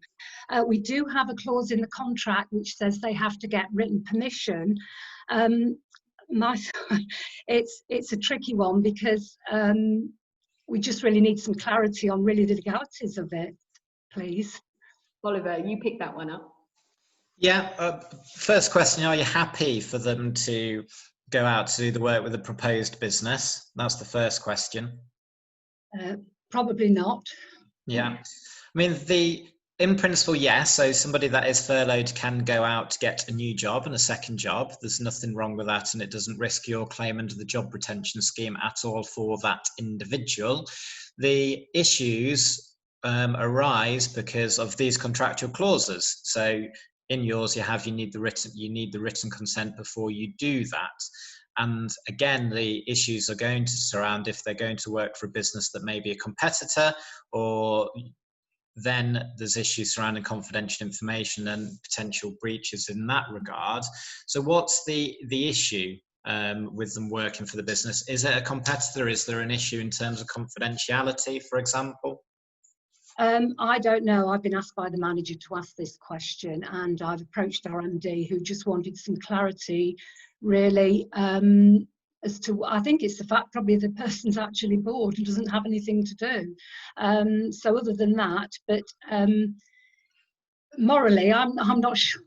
We do have a clause in the contract which says they have to get written permission. It's a tricky one because we just really need some clarity on really the legalities of it, please. Oliver, you pick that one up. Yeah, first question, are you happy for them to go out to do the work with a proposed business? That's the first question. Probably not. Yeah, I mean, in principle, yes. So somebody that is furloughed can go out to get a new job and a second job. There's nothing wrong with that, and it doesn't risk your claim under the job retention scheme at all for that individual. The issues arise because of these contractual clauses. So in yours, you need the written consent before you do that. And again, the issues are going to surround if they're going to work for a business that may be a competitor, or then there's issues surrounding confidential information and potential breaches in that regard. So what's the issue with them working for the business? Is it a competitor? Is there an issue in terms of confidentiality, for example? I don't know. I've been asked by the manager to ask this question, and I've approached our MD, who just wanted some clarity, really, as to, I think it's the fact probably the person's actually bored and doesn't have anything to do. So other than that, but morally, I'm not sure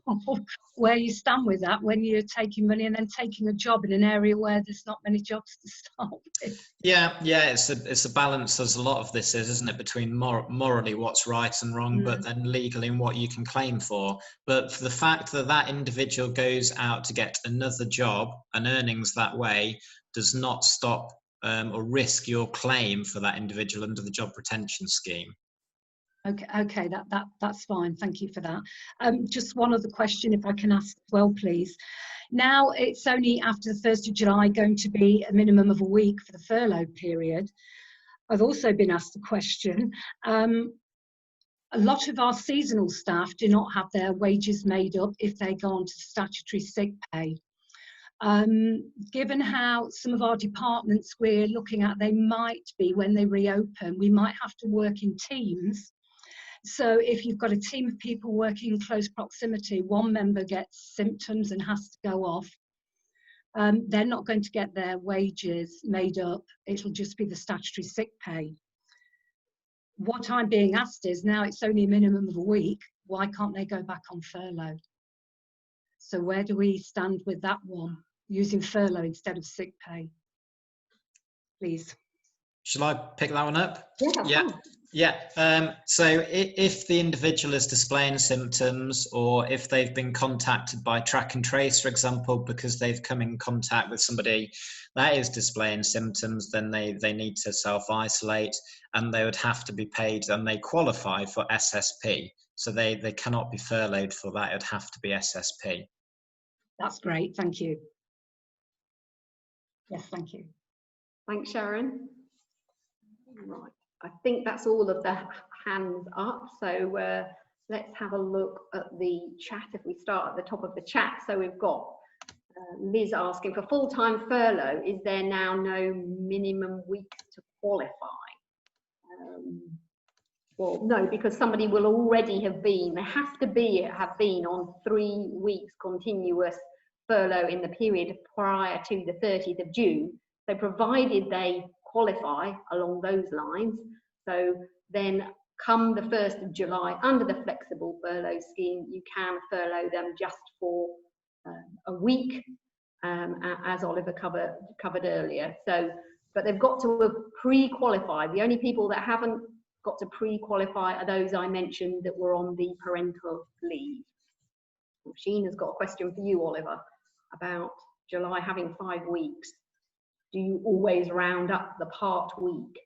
where you stand with that when you're taking money and then taking a job in an area where there's not many jobs to start with. Yeah, it's a balance, as a lot of this is, isn't it, between morally what's right and wrong, but then legally and what you can claim for. But for the fact that that individual goes out to get another job and earnings that way does not stop or risk your claim for that individual under the job retention scheme. Okay, that's fine. Thank you for that. Just one other question, if I can ask as well, please. Now, it's only after the 1st of July going to be a minimum of a week for the furlough period. I've also been asked the question, a lot of our seasonal staff do not have their wages made up if they go on to statutory sick pay. Given how some of our departments we're looking at, they might be, when they reopen, we might have to work in teams. So if you've got a team of people working in close proximity, one member gets symptoms and has to go off, they're not going to get their wages made up. It'll just be the statutory sick pay. What I'm being asked is, now it's only a minimum of a week, why can't they go back on furlough? So where do we stand with that one, using furlough instead of sick pay? Please. Shall I pick that one up? Yeah. So if the individual is displaying symptoms, or if they've been contacted by track and trace, for example, because they've come in contact with somebody that is displaying symptoms, then they need to self-isolate, and they would have to be paid, and they qualify for SSP. So they cannot be furloughed for that. It would have to be SSP. That's great. Thank you. Yes, thank you. Thanks, Sharon. Right. I think that's all of the hands up. So let's have a look at the chat. If we start at the top of the chat, so we've got Liz asking, for full-time furlough, is there now no minimum weeks to qualify? Well, no, because somebody will already have been, they have to have been on 3 weeks continuous furlough in the period prior to the 30th of June. So provided they qualify along those lines, so then come the 1st of July, under the flexible furlough scheme, you can furlough them just for a week, as Oliver covered earlier. So, but they've got to have pre-qualified. The only people that haven't got to pre-qualify are those I mentioned that were on the parental leave. Well, Sheena's got a question for you, Oliver, about July having 5 weeks. Do you always round up the part week?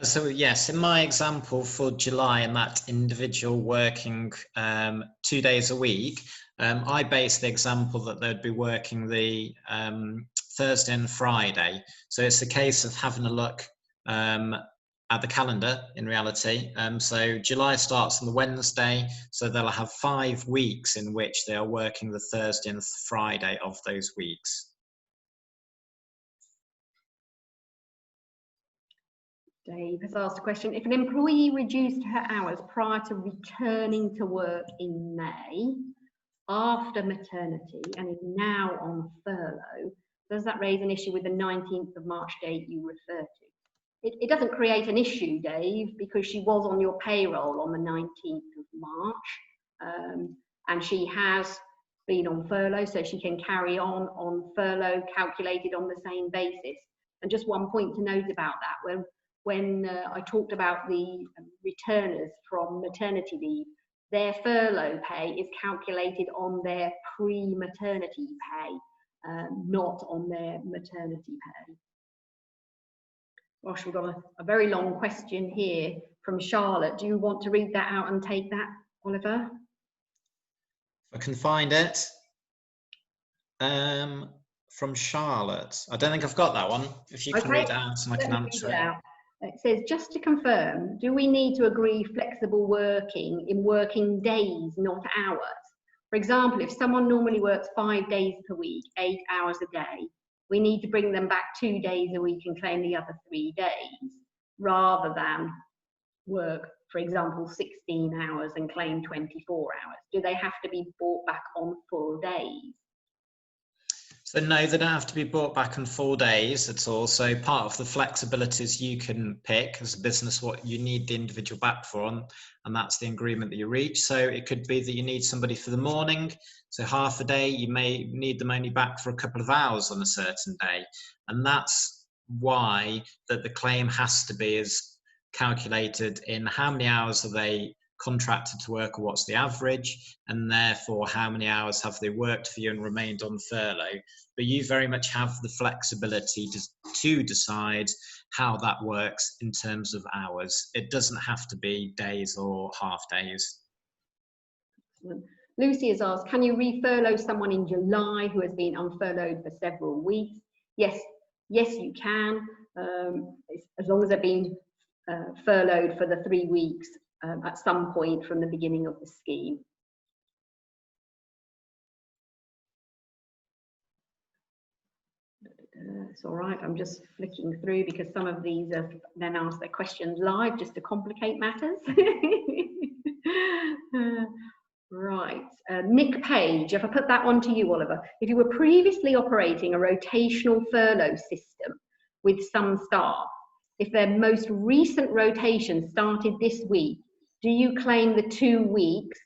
So yes, in my example for July and that individual working 2 days a week, I based the example that they'd be working the Thursday and Friday. So it's a case of having a look at the calendar in reality. So July starts on the Wednesday, so they'll have 5 weeks in which they are working the Thursday and Friday of those weeks. Dave has asked a question. If an employee reduced her hours prior to returning to work in May, after maternity, and is now on furlough, does that raise an issue with the 19th of March date you refer to? It doesn't create an issue, Dave, because she was on your payroll on the 19th of March, and she has been on furlough, so she can carry on furlough calculated on the same basis. And just one point to note about that, when I talked about the returners from maternity leave, their furlough pay is calculated on their pre-maternity pay, not on their maternity pay. Gosh, we've got a very long question here from Charlotte. Do you want to read that out and take that, Oliver? If I can find it. From Charlotte. I don't think I've got that one. If you can read it out and I can answer it. It says, just to confirm, do we need to agree flexible working in working days, not hours? For example, if someone normally works 5 days per week, 8 hours a day, we need to bring them back 2 days a week and claim the other 3 days, rather than work, for example, 16 hours and claim 24 hours. Do they have to be brought back on full days? So no, they don't have to be brought back on 4 days at all. So part of the flexibilities you can pick as a business what you need the individual back for, and that's the agreement that you reach. So it could be that you need somebody for the morning, so half a day, you may need them only back for a couple of hours on a certain day. And that's why that the claim has to be as calculated in how many hours are they contracted to work, or what's the average, and therefore how many hours have they worked for you and remained on furlough. But you very much have the flexibility to decide how that works in terms of hours. It doesn't have to be days or half days. Lucy has asked, can you re-furlough someone in July who has been unfurloughed for several weeks? Yes, you can, as long as they've been furloughed for the 3 weeks at some point from the beginning of the scheme. It's all right, I'm just flicking through because some of these have then asked their questions live just to complicate matters. Right, Nick Page, if I put that on to you, Oliver, if you were previously operating a rotational furlough system with some staff, if their most recent rotation started this week, do you claim the 2 weeks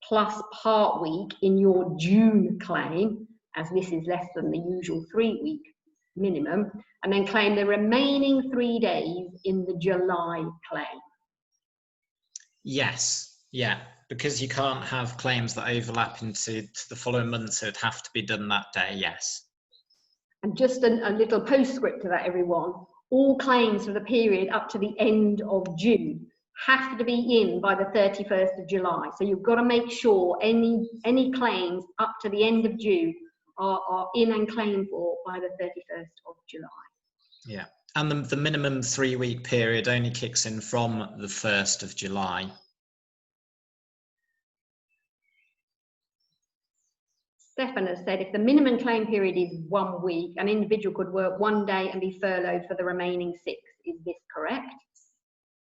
plus part week in your June claim, as this is less than the usual 3-week minimum, and then claim the remaining 3 days in the July claim? Yes, yeah, because you can't have claims that overlap into the following month, so it'd have to be done that day, yes. And just a little postscript to that, everyone. All claims for the period up to the end of June have to be in by the 31st of July. So you've got to make sure any claims up to the end of June are in and claimed for by the 31st of July. Yeah, and the minimum 3-week period only kicks in from the 1st of July. Stefan has said, if the minimum claim period is 1 week, an individual could work 1 day and be furloughed for the remaining 6. Is this correct?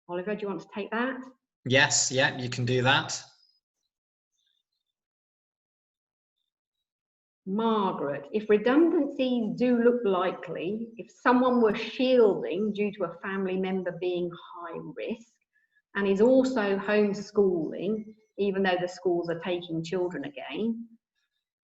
Oliver, do you want to take that? Yes, yeah, you can do that. Margaret, if redundancies do look likely, if someone were shielding due to a family member being high risk and is also homeschooling, even though the schools are taking children again,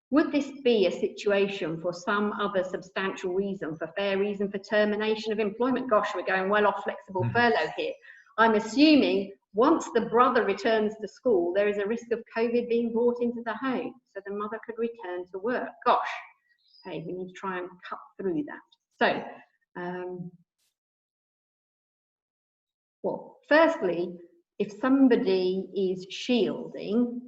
would this be a situation for some other substantial reason, for fair reason for termination of employment? Gosh, we're going well off flexible furlough here. I'm assuming once the brother returns to school, there is a risk of COVID being brought into the home, so the mother could return to work. Gosh, okay, we need to try and cut through that. So, well, firstly, if somebody is shielding,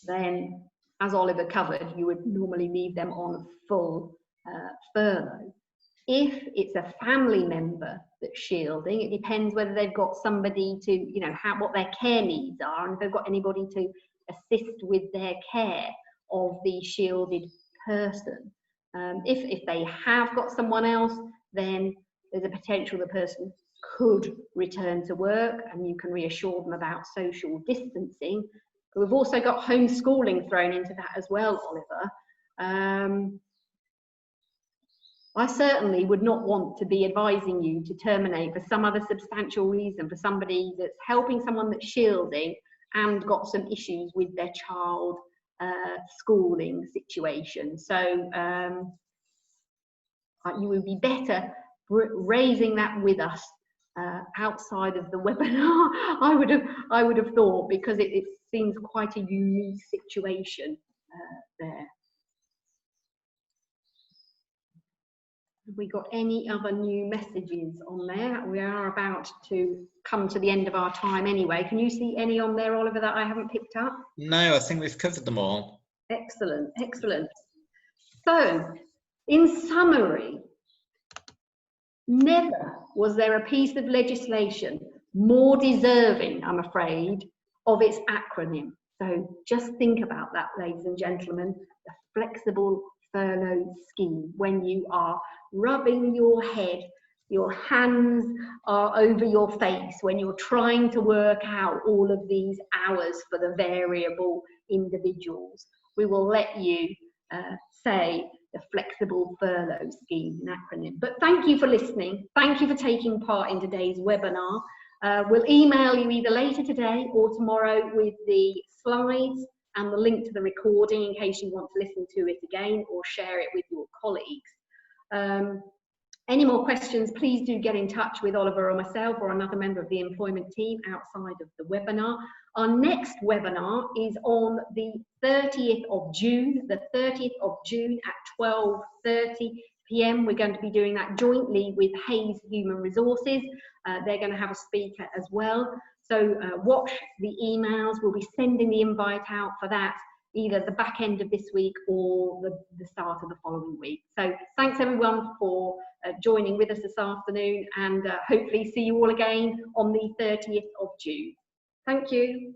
then, as Oliver covered, you would normally leave them on full furlough. If it's a family member that's shielding, it depends whether they've got somebody to, you know, what their care needs are, and if they've got anybody to assist with their care of the shielded person. If they have got someone else, then there's a potential the person could return to work, and you can reassure them about social distancing. But we've also got homeschooling thrown into that as well, Oliver. I certainly would not want to be advising you to terminate for some other substantial reason for somebody that's helping someone that's shielding and got some issues with their child schooling situation. So you would be better raising that with us outside of the webinar. I would have thought, because it seems quite a unique situation there. Have we got any other new messages on there? We are about to come to the end of our time anyway. Can you see any on there, Oliver, that I haven't picked up? No, I think we've covered them all. Excellent, excellent. So, in summary, never was there a piece of legislation more deserving, I'm afraid, of its acronym. So just think about that, ladies and gentlemen, the flexible furlough scheme. When you are rubbing your head, your hands are over your face, when you're trying to work out all of these hours for the variable individuals, we will let you say the flexible furlough scheme, an acronym. But thank you for listening. Thank you for taking part in today's webinar. We'll email you either later today or tomorrow with the slides and the link to the recording in case you want to listen to it again or share it with your colleagues. Any more questions, please do get in touch with Oliver or myself or another member of the employment team outside of the webinar. Our next webinar is on the 30th of June, at 12:30 p.m. We're going to be doing that jointly with Hayes Human Resources. They're going to have a speaker as well. So watch the emails. We'll be sending the invite out for that either the back end of this week or the start of the following week. So thanks everyone for joining with us this afternoon, and hopefully see you all again on the 30th of June. Thank you.